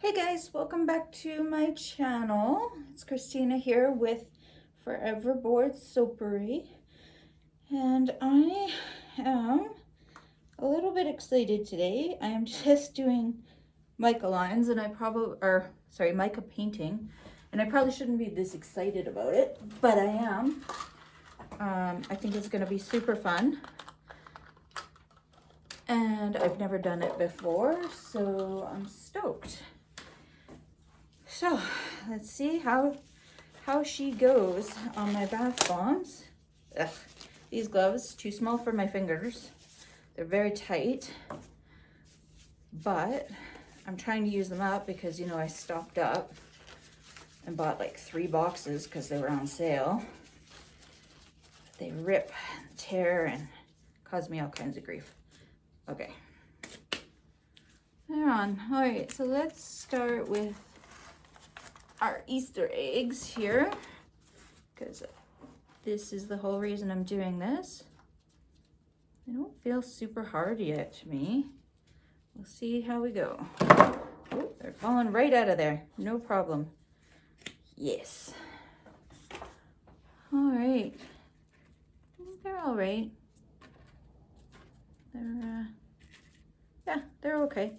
Hey guys, welcome back to my channel. It's Christina here with Forever Board Soapery, and I am a little bit excited today. I am just doing mica lines, and mica painting, and I probably shouldn't be this excited about it, but I am. I think it's going to be super fun, and I've never done it before, so I'm stoked. So let's see how she goes on my bath bombs. Ugh, these gloves, too small for my fingers. They're very tight, but I'm trying to use them up because, you know, I stocked up and bought like 3 boxes because they were on sale. They rip, tear, and cause me all kinds of grief. Okay. They're on. All right, so let's start with our Easter eggs here, because this is the whole reason I'm doing this. They don't feel super hard yet to me. We'll see how we go. Oh, they're falling right out of there. No problem. Yes. All right. They're all right. They're okay.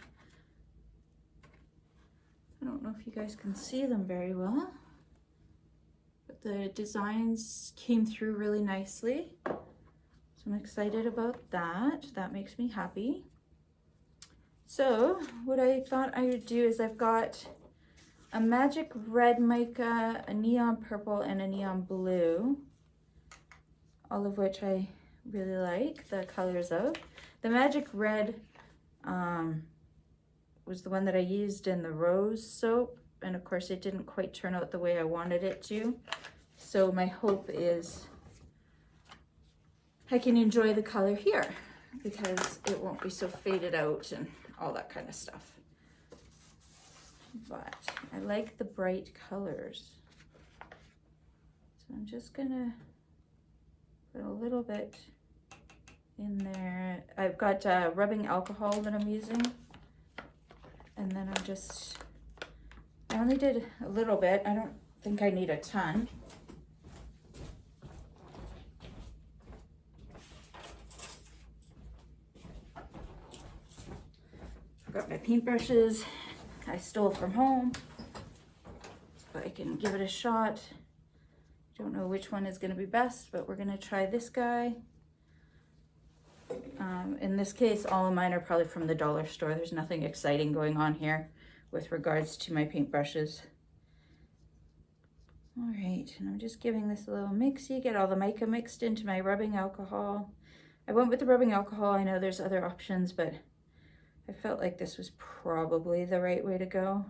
I don't know if you guys can see them very well, but the designs came through really nicely. So I'm excited about that. That makes me happy. So what I thought I would do is I've got a magic red mica, a neon purple, and a neon blue, all of which I really like the colors of. The magic red was the one that I used in the rose soap, and of course it didn't quite turn out the way I wanted it to. So my hope is I can enjoy the color here because it won't be so faded out and all that kind of stuff. But I like the bright colors. So I'm just gonna put a little bit in there. I've got rubbing alcohol that I'm using. And then I only did a little bit. I don't think I need a ton. I've got my paintbrushes I stole from home, but I can give it a shot. Don't know which one is going to be best, but we're going to try this guy. In this case, all of mine are probably from the dollar store. There's nothing exciting going on here with regards to my paintbrushes. All right, and I'm just giving this a little mixy, get all the mica mixed into my rubbing alcohol. I went with the rubbing alcohol. I know there's other options, but I felt like this was probably the right way to go.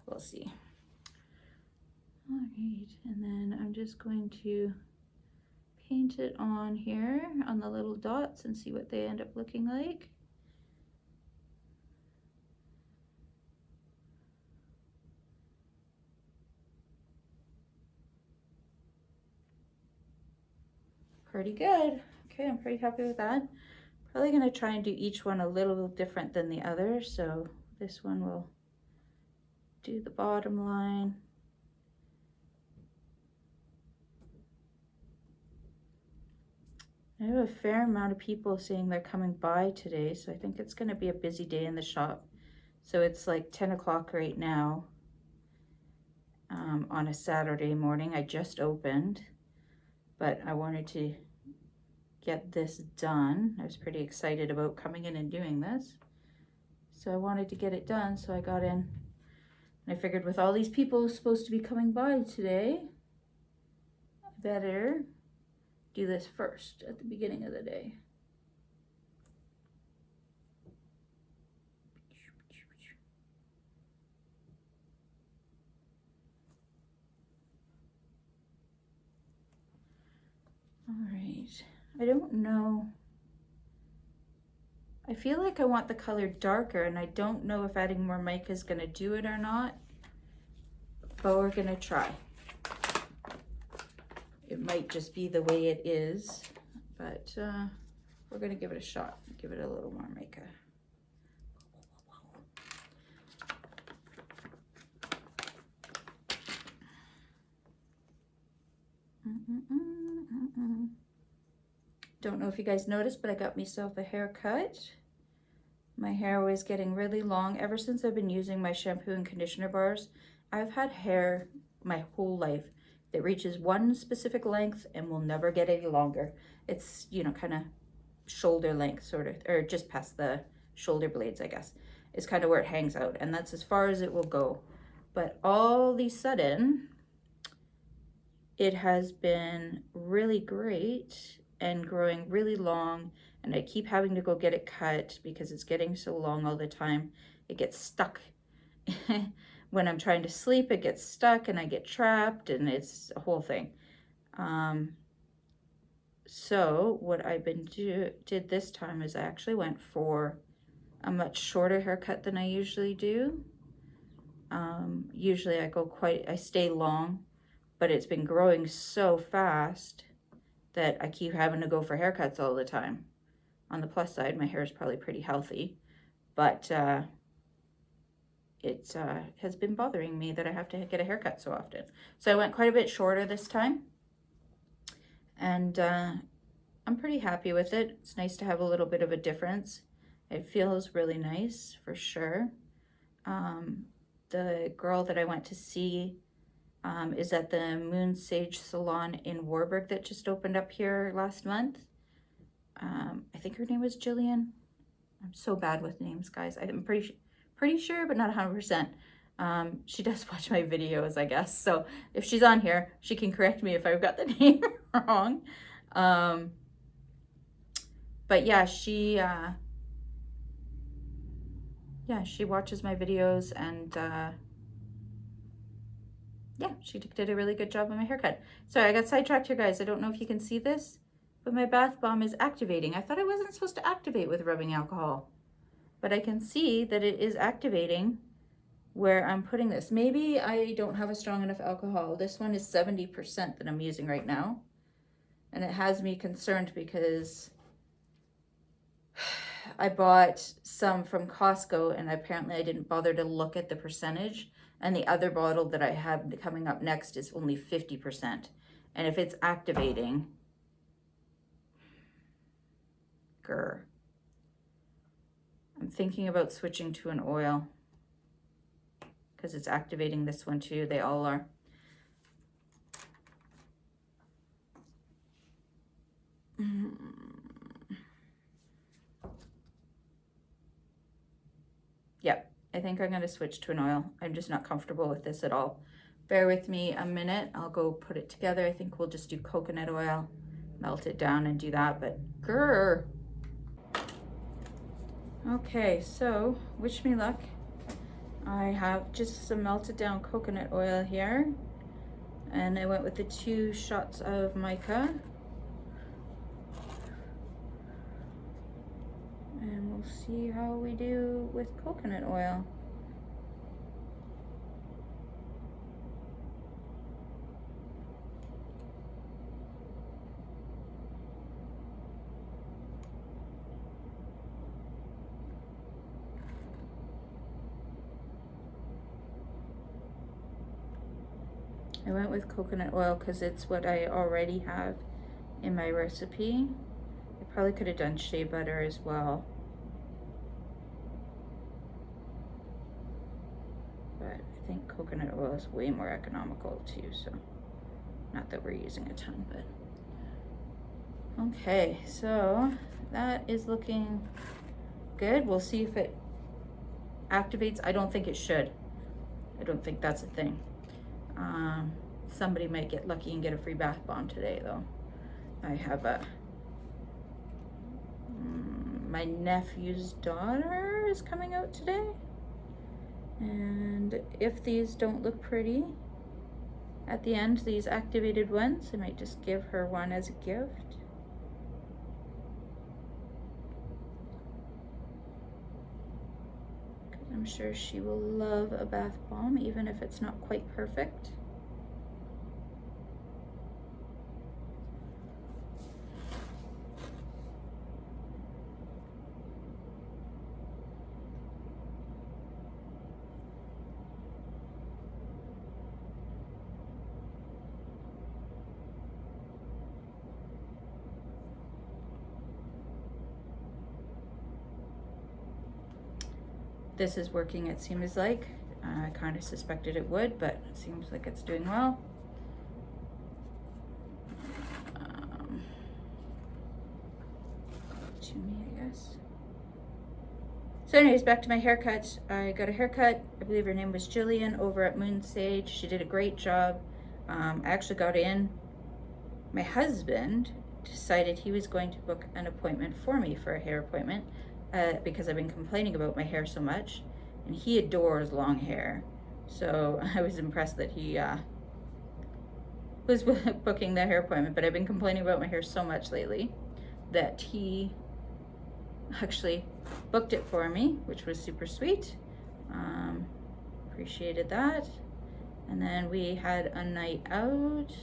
We'll see. All right, and then I'm just going to paint it on here on the little dots and see what they end up looking like. Pretty good. Okay, I'm pretty happy with that. Probably gonna try and do each one a little different than the other. So this one will do the bottom line. I have a fair amount of people saying they're coming by today, so I think it's going to be a busy day in the shop. So it's like 10 o'clock right now on a Saturday morning. I just opened, but I wanted to get this done. I was pretty excited about coming in and doing this. So I wanted to get it done, so I got in. And I figured with all these people supposed to be coming by today, I better do this first at the beginning of the day. All right, I don't know. I feel like I want the color darker, and I don't know if adding more mica is gonna do it or not, but we're gonna try. It might just be the way it is, but we're gonna give it a shot. Give it a little more mica. Don't know if you guys noticed, but I got myself a haircut. My hair was getting really long ever since I've been using my shampoo and conditioner bars. I've had hair my whole life that reaches one specific length and will never get any longer. It's, you know, kind of shoulder length sort of, or just past the shoulder blades, I guess, is kind of where it hangs out. And that's as far as it will go. But all of a sudden, it has been really great and growing really long, and I keep having to go get it cut because it's getting so long all the time. It gets stuck. When I'm trying to sleep, it gets stuck and I get trapped, and it's a whole thing. So what I've been did this time is I actually went for a much shorter haircut than I usually do. Usually I stay long, but it's been growing so fast that I keep having to go for haircuts all the time. On the plus side, my hair is probably pretty healthy, but it has been bothering me that I have to get a haircut so often. So I went quite a bit shorter this time, and I'm pretty happy with it. It's nice to have a little bit of a difference. It feels really nice for sure. The girl that I went to see is at the Moon Sage Salon in Warburg that just opened up here last month. I think her name was Jillian. I'm so bad with names, guys. I'm pretty sure, but not 100%. She does watch my videos, I guess. So if she's on here, she can correct me if I've got the name wrong. But yeah, she watches my videos, and yeah, she did a really good job on my haircut. Sorry, I got sidetracked here, guys. I don't know if you can see this, but my bath bomb is activating. I thought I wasn't supposed to activate with rubbing alcohol, but I can see that it is activating where I'm putting this. Maybe I don't have a strong enough alcohol. This one is 70% that I'm using right now, and it has me concerned because I bought some from Costco, and apparently I didn't bother to look at the percentage. And the other bottle that I have coming up next is only 50%. And if it's activating, grr. I'm thinking about switching to an oil because it's activating this one too. They all are. Yep. I think I'm going to switch to an oil. I'm just not comfortable with this at all. Bear with me a minute. I'll go put it together. I think we'll just do coconut oil, melt it down and do that, but grr. Okay, so wish me luck. I have just some melted down coconut oil here, and I went with the 2 shots of mica. And we'll see how we do with coconut oil. I went with coconut oil because it's what I already have in my recipe. I probably could have done shea butter as well, but I think coconut oil is way more economical too, so not that we're using a ton, but okay, so that is looking good. We'll see if it activates. I don't think it should. I don't think that's a thing. Somebody might get lucky and get a free bath bomb today, though. I have my nephew's daughter is coming out today, and if these don't look pretty at the end, these activated ones, I might just give her one as a gift. I'm sure she will love a bath bomb, even if it's not quite perfect. this is working, it seems like. I kind of suspected it would, but it seems like it's doing well. To me, I guess. So anyways, back to my haircut. I got a haircut. I believe her name was Jillian over at Moon Sage. She did a great job. I actually got in. My husband decided he was going to book an appointment for me for a hair appointment because I've been complaining about my hair so much, and he adores long hair. So I was impressed that he was booking the hair appointment, but I've been complaining about my hair so much lately that he actually booked it for me, which was super sweet. Appreciated that. And then we had a night out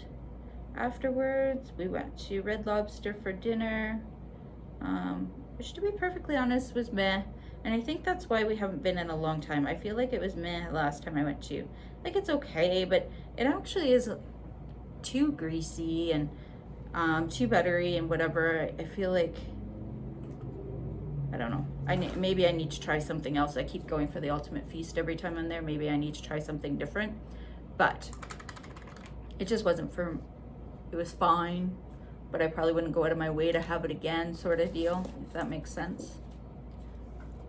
afterwards. We went to Red Lobster for dinner, which, to be perfectly honest, was meh. And I think that's why we haven't been in a long time. I feel like it was meh last time I went to. Like, it's okay, but it actually is too greasy and too buttery and whatever. I feel like, I don't know. Maybe I need to try something else. I keep going for the ultimate feast every time I'm there. Maybe I need to try something different. But it just wasn't for, it was fine, but I probably wouldn't go out of my way to have it again, sort of deal, if that makes sense.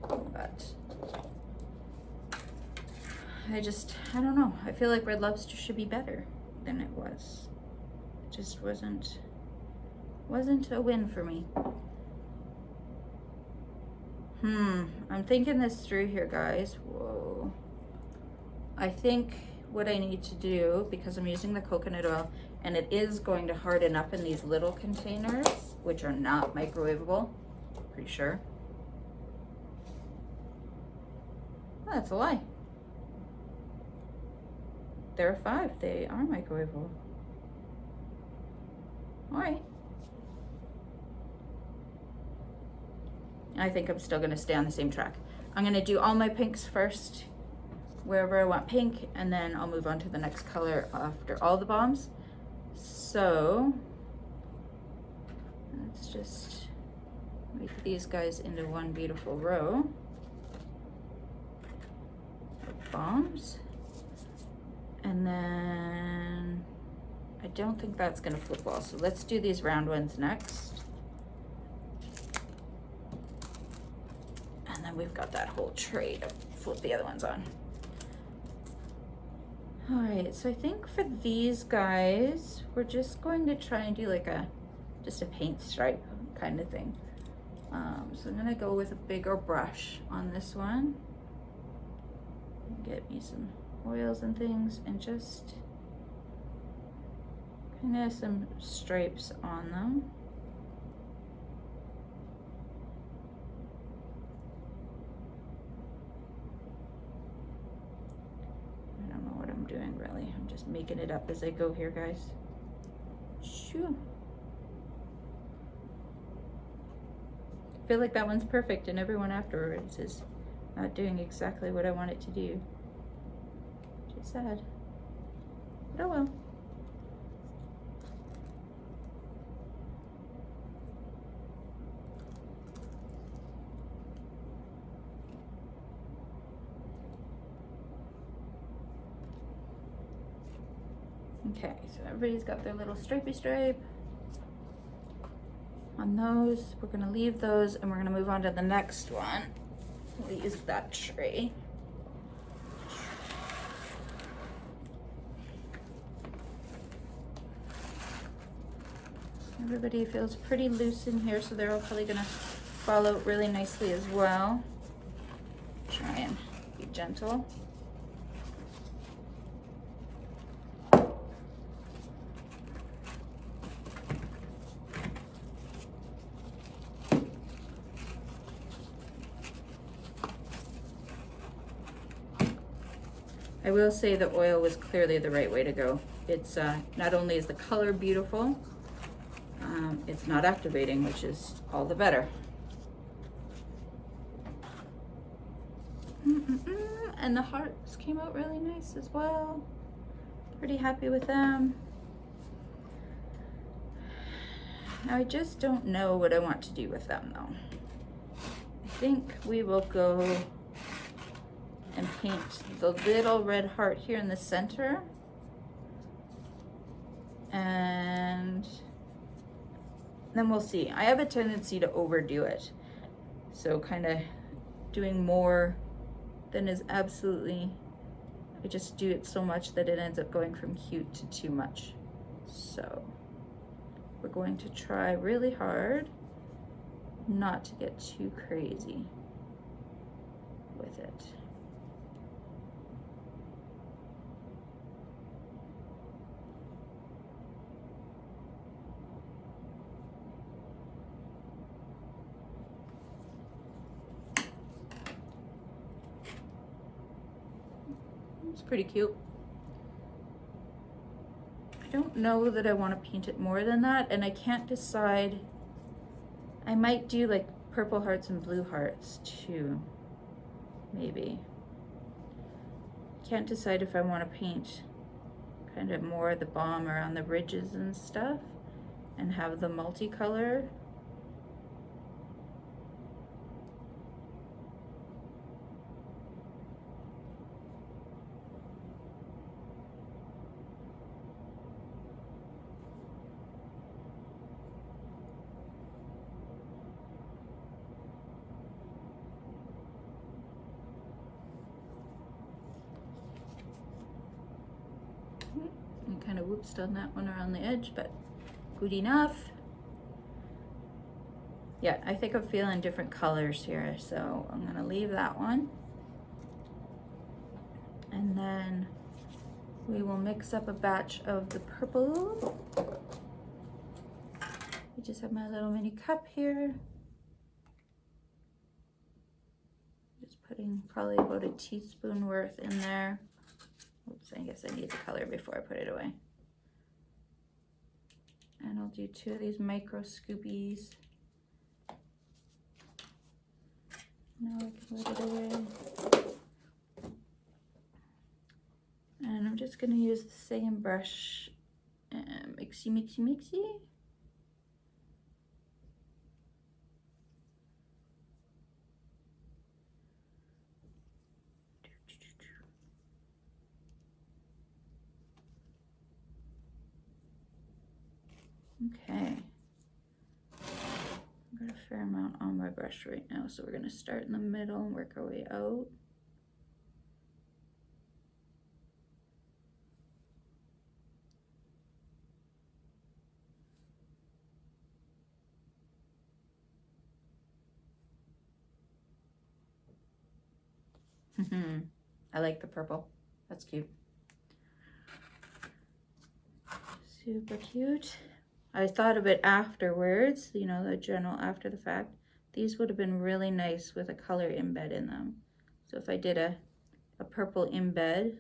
But I don't know. I feel like Red Lobster should be better than it was. It just wasn't a win for me. I'm thinking this through here, guys. Whoa. I think what I need to do, because I'm using the coconut oil, and it is going to harden up in these little containers, which are not microwavable, pretty sure. Oh, that's a lie. There are 5. They are microwavable. All right. I think I'm still gonna stay on the same track. I'm gonna do all my pinks first, wherever I want pink, and then I'll move on to the next color after all the bombs. So let's just make these guys into one beautiful row of bombs. And then I don't think that's gonna flip well, so let's do these round ones next. And then we've got that whole tray to flip the other ones on. All right, so I think for these guys, we're just going to try and do like just a paint stripe kind of thing. So I'm gonna go with a bigger brush on this one. Get me some oils and things, and just kind of some stripes on them. I don't know what I'm doing really. I'm just making it up as I go here, guys. Shoo. I feel like that one's perfect, and everyone afterwards is not doing exactly what I want it to do. Which is sad. But oh well. Okay, so everybody's got their little stripey stripe on those. We're gonna leave those, and we're gonna move on to the next one. We'll use that tray. Everybody feels pretty loose in here, so they're all probably gonna fall out really nicely as well. Try and be gentle. I will say the oil was clearly the right way to go. It's not only is the color beautiful, it's not activating, which is all the better. And the hearts came out really nice as well. Pretty happy with them. Now I just don't know what I want to do with them though. I think we will go and paint the little red heart here in the center. And then we'll see. I have a tendency to overdo it. So kind of doing more than is absolutely, I just do it so much that it ends up going from cute to too much. So we're going to try really hard not to get too crazy with it. It's pretty cute. I don't know that I want to paint it more than that, and I can't decide. I might do like purple hearts and blue hearts too, maybe. Can't decide if I want to paint kind of more of the bomb around the ridges and stuff and have the multicolor. I kind of whoopsed on that one around the edge, but good enough. Yeah, I think I'm feeling different colors here, so I'm gonna leave that one. And then we will mix up a batch of the purple. I just have my little mini cup here. Just putting probably about a teaspoon worth in there. Oops, I guess I need the color before I put it away. And I'll do 2 of these micro scoopies. Now I can let it away. And I'm just gonna use the same brush and mixy, mixy, mixy. Okay. I've got a fair amount on my brush right now, so we're gonna start in the middle and work our way out. I like the purple. That's cute. Super cute. I thought of it afterwards, you know, the journal after the fact. These would have been really nice with a color embed in them. So if I did a purple embed,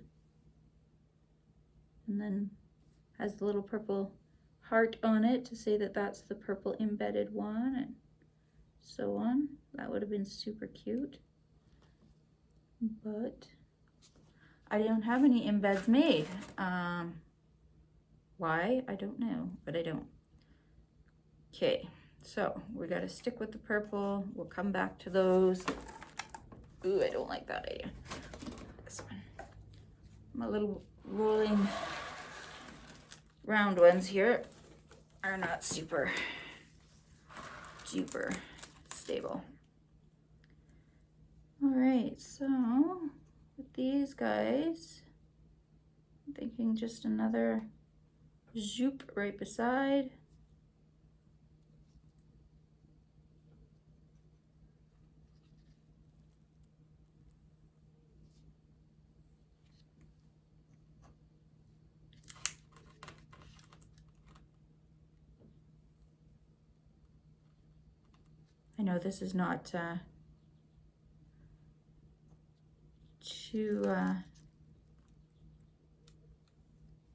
and then has the little purple heart on it to say that that's the purple embedded one, and so on, that would have been super cute. But I don't have any embeds made. Why? I don't know, but I don't. Okay, so we got to stick with the purple. We'll come back to those. Ooh, I don't like that idea. This one. My little rolling round ones here are not super duper stable. All right, so with these guys, I'm thinking just another zoop right beside. I know this is not too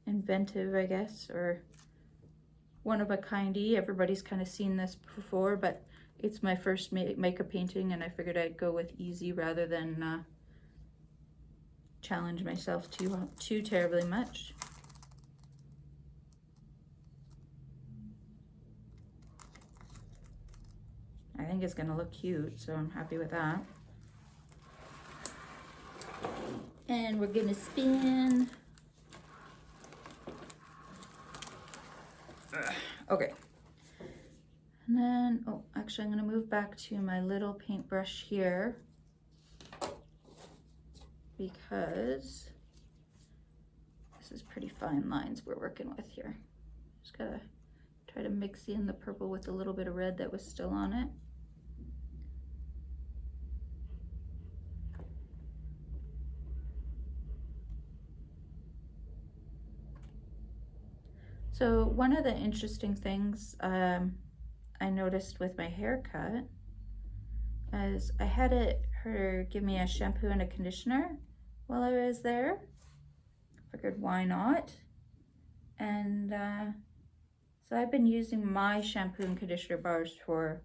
inventive, I guess, or one of a kindy. Everybody's kind of seen this before, but it's my first makeup painting, and I figured I'd go with easy rather than challenge myself too terribly much. I think it's gonna look cute, so I'm happy with that. And we're gonna spin. Okay. And then, oh, actually I'm gonna move back to my little paintbrush here because this is pretty fine lines we're working with here. Just gotta try to mix in the purple with a little bit of red that was still on it. So one of the interesting things I noticed with my haircut is I had her give me a shampoo and a conditioner while I was there. Figured why not? And so I've been using my shampoo and conditioner bars for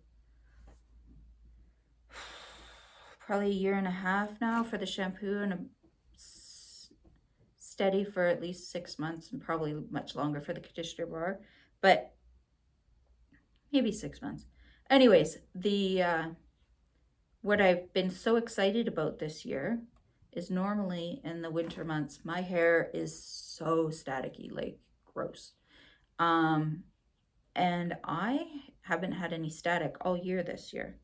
probably a year and a half now for the shampoo, and a steady for at least 6 months, and probably much longer for the conditioner bar, but maybe 6 months. Anyways, what I've been so excited about this year is normally in the winter months, my hair is so staticky, like gross. And I haven't had any static all year this year.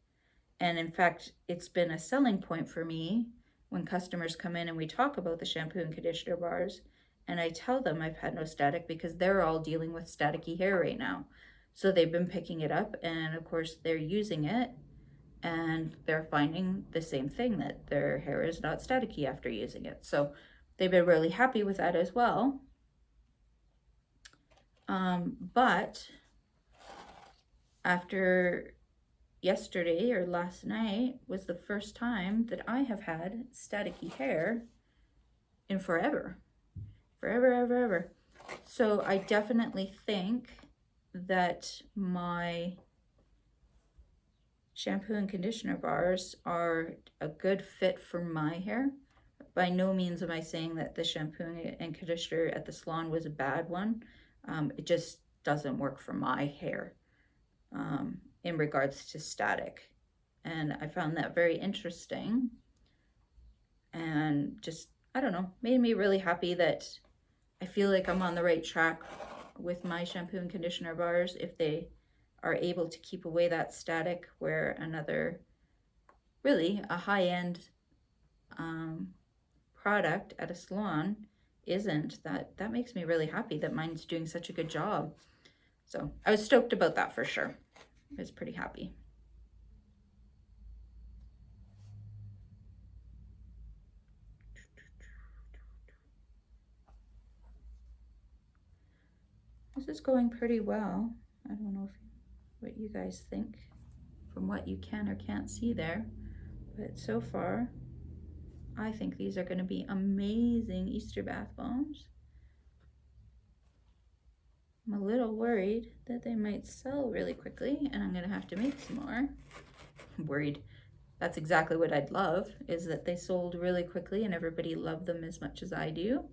And in fact, it's been a selling point for me when customers come in and we talk about the shampoo and conditioner bars, and I tell them I've had no static because they're all dealing with staticky hair right now. So they've been picking it up, and of course they're using it, and they're finding the same thing, that their hair is not staticky after using it. So they've been really happy with that as well. But after yesterday or last night was the first time that I have had staticky hair in forever. Forever. So I definitely think that my shampoo and conditioner bars are a good fit for my hair. By no means am I saying that the shampoo and conditioner at the salon was a bad one. It just doesn't work for my hair in regards to static. And I found that very interesting, and just, I don't know, made me really happy that I feel like I'm on the right track with my shampoo and conditioner bars if they are able to keep away that static, where another, really a high-end product at a salon isn't. That makes me really happy that mine's doing such a good job. So I was stoked about that for sure. I was pretty happy. This is going pretty well. I don't know what you guys think from what you can or can't see there, but so far I think these are going to be amazing Easter bath bombs. I'm a little worried that they might sell really quickly and I'm going to have to make some more. I'm worried. That's exactly what I'd love, is that they sold really quickly and everybody loved them as much as I do.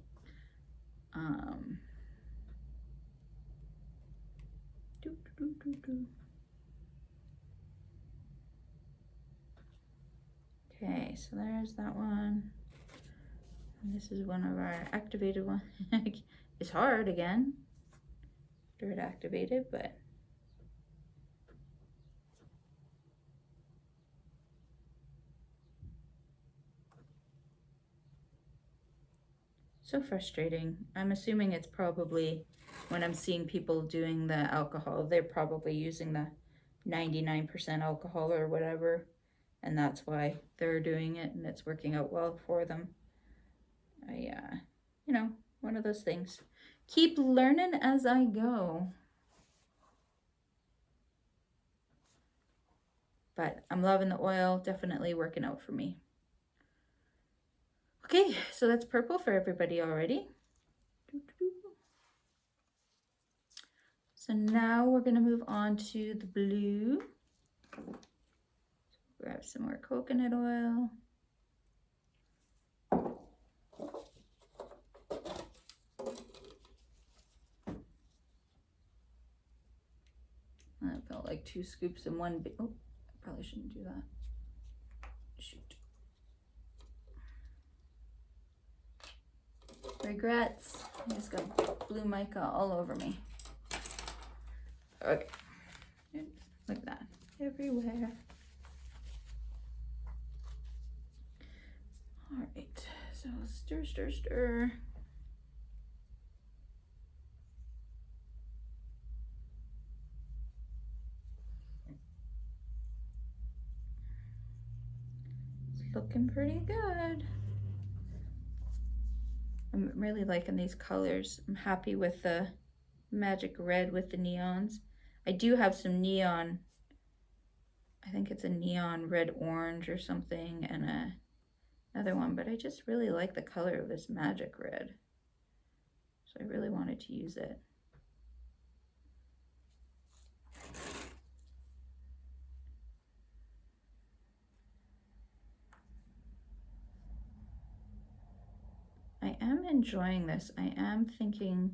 Okay, so there's that one. And this is one of our activated ones. It's hard again after it activated, but so frustrating. I'm assuming it's probably, when I'm seeing people doing the alcohol, they're probably using the 99% alcohol or whatever, and that's why they're doing it and it's working out well for them. You know, one of those things. Keep learning as I go. But I'm loving the oil, definitely working out for me. Okay, so that's purple for everybody already. So now we're gonna move on to the blue. Grab some more coconut oil. That felt like 2 scoops in one. Oh, I probably shouldn't do that. Shoot. Regrets. I just got blue mica all over me. Okay. Like that. Everywhere. Alright. So stir, stir, stir. It's looking pretty good. I'm really liking these colors. I'm happy with the magic red with the neons. I do have some neon, I think it's a neon red orange or something, and another one, but I just really like the color of this magic red. So I really wanted to use it. I am enjoying this. I am thinking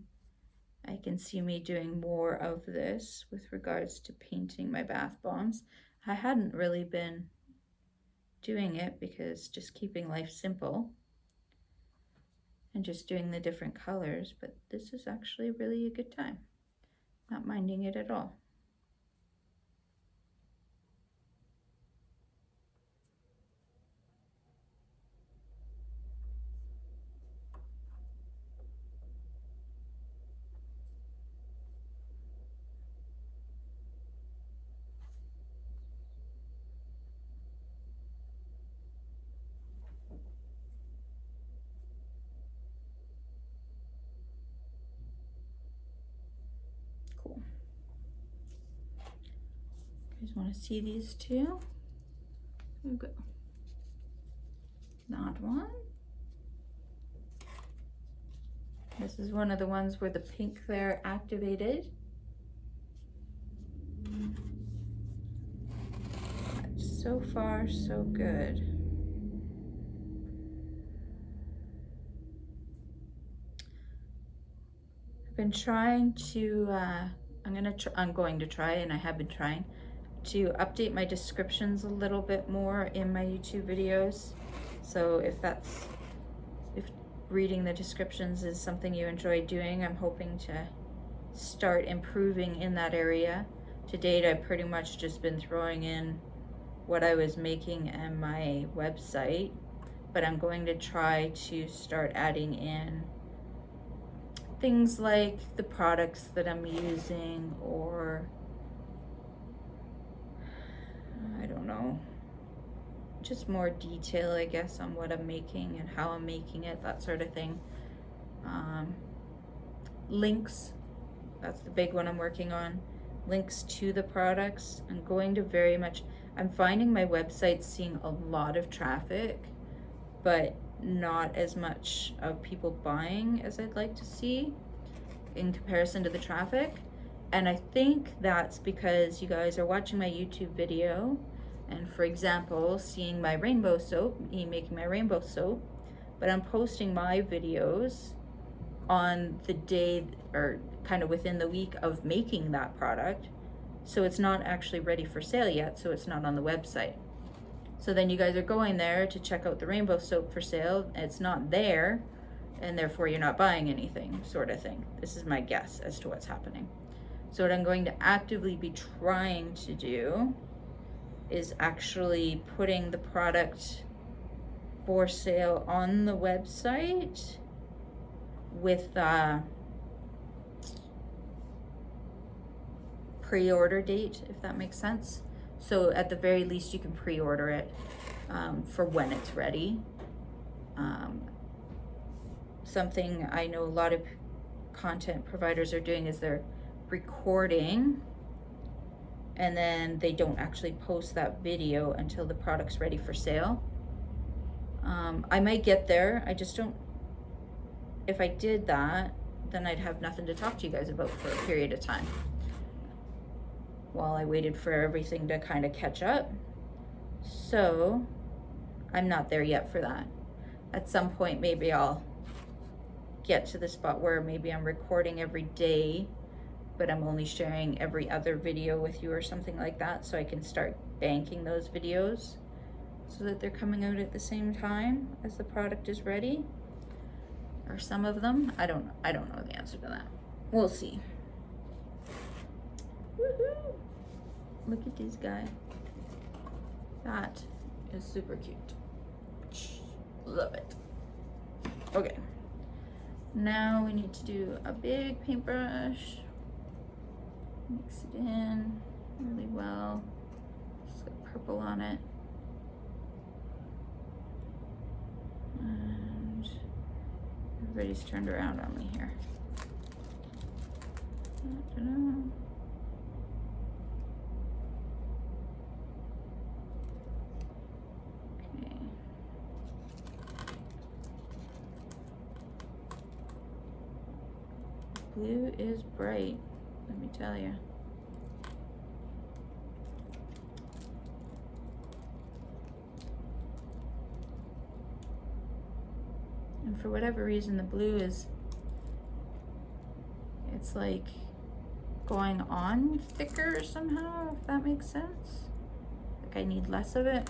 I can see me doing more of this with regards to painting my bath bombs. I hadn't really been doing it because just keeping life simple and just doing the different colors, but this is actually really a good time. Not minding it at all. Cool. You guys want to see these two? We'll go. That one. This is one of the ones where the pink there activated. So far, so good. I've been trying to, I'm going to try, and I have been trying to update my descriptions a little bit more in my YouTube videos. So if reading the descriptions is something you enjoy doing, I'm hoping to start improving in that area. To date, I've pretty much just been throwing in what I was making and my website, but I'm going to try to start adding in things like the products that I'm using, or I don't know, just more detail, I guess, on what I'm making and how I'm making it, that sort of thing. Links, that's the big one I'm working on. Links to the products. I'm finding my website's seeing a lot of traffic, but not as much of people buying as I'd like to see in comparison to the traffic. And I think that's because you guys are watching my YouTube video and, for example, seeing my rainbow soap, me making my rainbow soap, but I'm posting my videos on the day or kind of within the week of making that product. So it's not actually ready for sale yet, so it's not on the website. So then you guys are going there to check out the rainbow soap for sale, and it's not there, and therefore you're not buying anything, sort of thing. This is my guess as to what's happening. So what I'm going to actively be trying to do is actually putting the product for sale on the website with pre-order date, if that makes sense. So at the very least you can pre-order it for when it's ready. Something I know a lot of content providers are doing is they're recording and then they don't actually post that video until the product's ready for sale. I might get there, I just don't, if I did that, then I'd have nothing to talk to you guys about for a period of time while I waited for everything to kind of catch up. So I'm not there yet for that. At some point, maybe I'll get to the spot where maybe I'm recording every day, but I'm only sharing every other video with you or something like that, so I can start banking those videos so that they're coming out at the same time as the product is ready. or some of them. I don't know the answer to that. We'll see. Woohoo! Look at this guy. That is super cute. Love it. Okay. Now we need to do a big paintbrush. Mix it in really well. Just got purple on it. And everybody's turned around on me here. Ta-da. Okay. Blue is bright, let me tell you. And for whatever reason, the blue is, it's like going on thicker somehow, if that makes sense. Like I need less of it.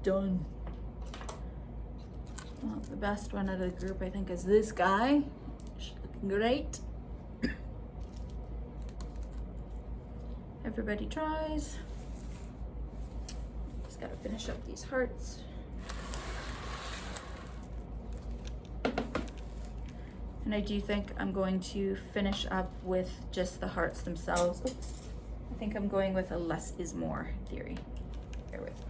Done. Well, the best one out of the group, I think, is this guy. She's looking great. Everybody tries. Just gotta finish up these hearts. And I do think I'm going to finish up with just the hearts themselves. Oops. I think I'm going with a less is more theory. Bear with me.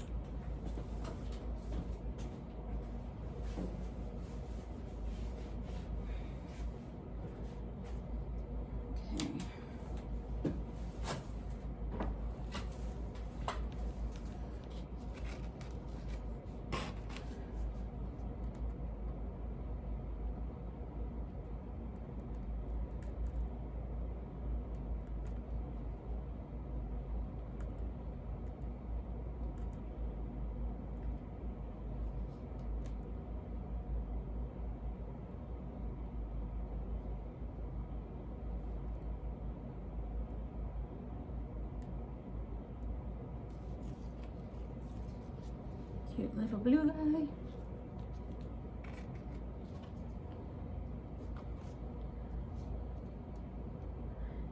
Cute little blue guy.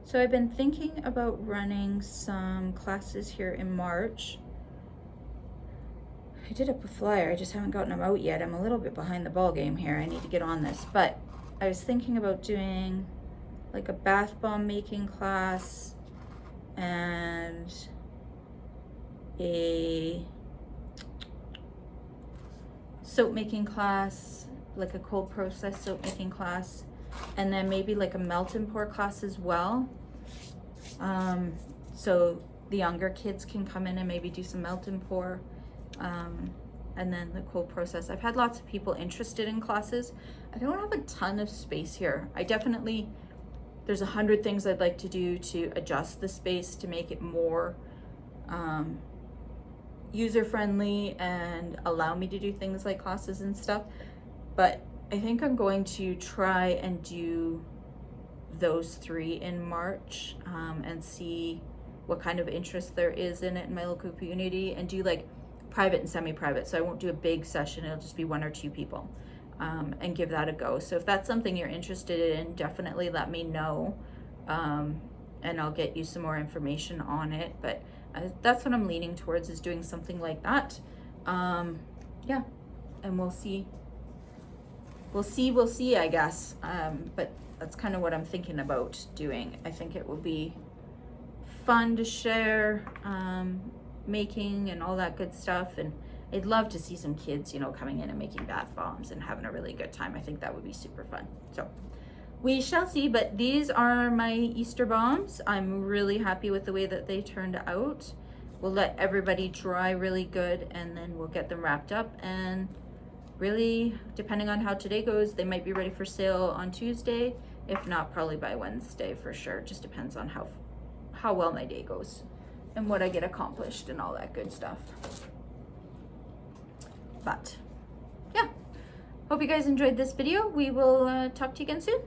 So I've been thinking about running some classes here in March. I did up a flyer, I just haven't gotten them out yet. I'm a little bit behind the ball game here. I need to get on this, but I was thinking about doing like a bath bomb making class and a soap making class, like a cold process soap making class, and then maybe like a melt and pour class as well. So the younger kids can come in and maybe do some melt and pour, and then the cold process. I've had lots of people interested in classes. I don't have a ton of space here. There's 100 things I'd like to do to adjust the space to make it more user-friendly and allow me to do things like classes and stuff. But I think I'm going to try and do those 3 in March, and see what kind of interest there is in it in my local community, and do like private and semi-private. So I won't do a big session, it'll just be 1 or 2 people, and give that a go. So if that's something you're interested in, definitely let me know, and I'll get you some more information on it. But that's what I'm leaning towards, is doing something like that. Yeah, and we'll see, I guess. But that's kind of what I'm thinking about doing. I think it will be fun to share making and all that good stuff. And I'd love to see some kids, coming in and making bath bombs and having a really good time. I think that would be super fun. So we shall see, but these are my Easter bombs. I'm really happy with the way that they turned out. We'll let everybody dry really good, and then we'll get them wrapped up. And really, depending on how today goes, they might be ready for sale on Tuesday. If not, probably by Wednesday for sure. Just depends on how well my day goes and what I get accomplished and all that good stuff. But yeah, hope you guys enjoyed this video. We will talk to you again soon.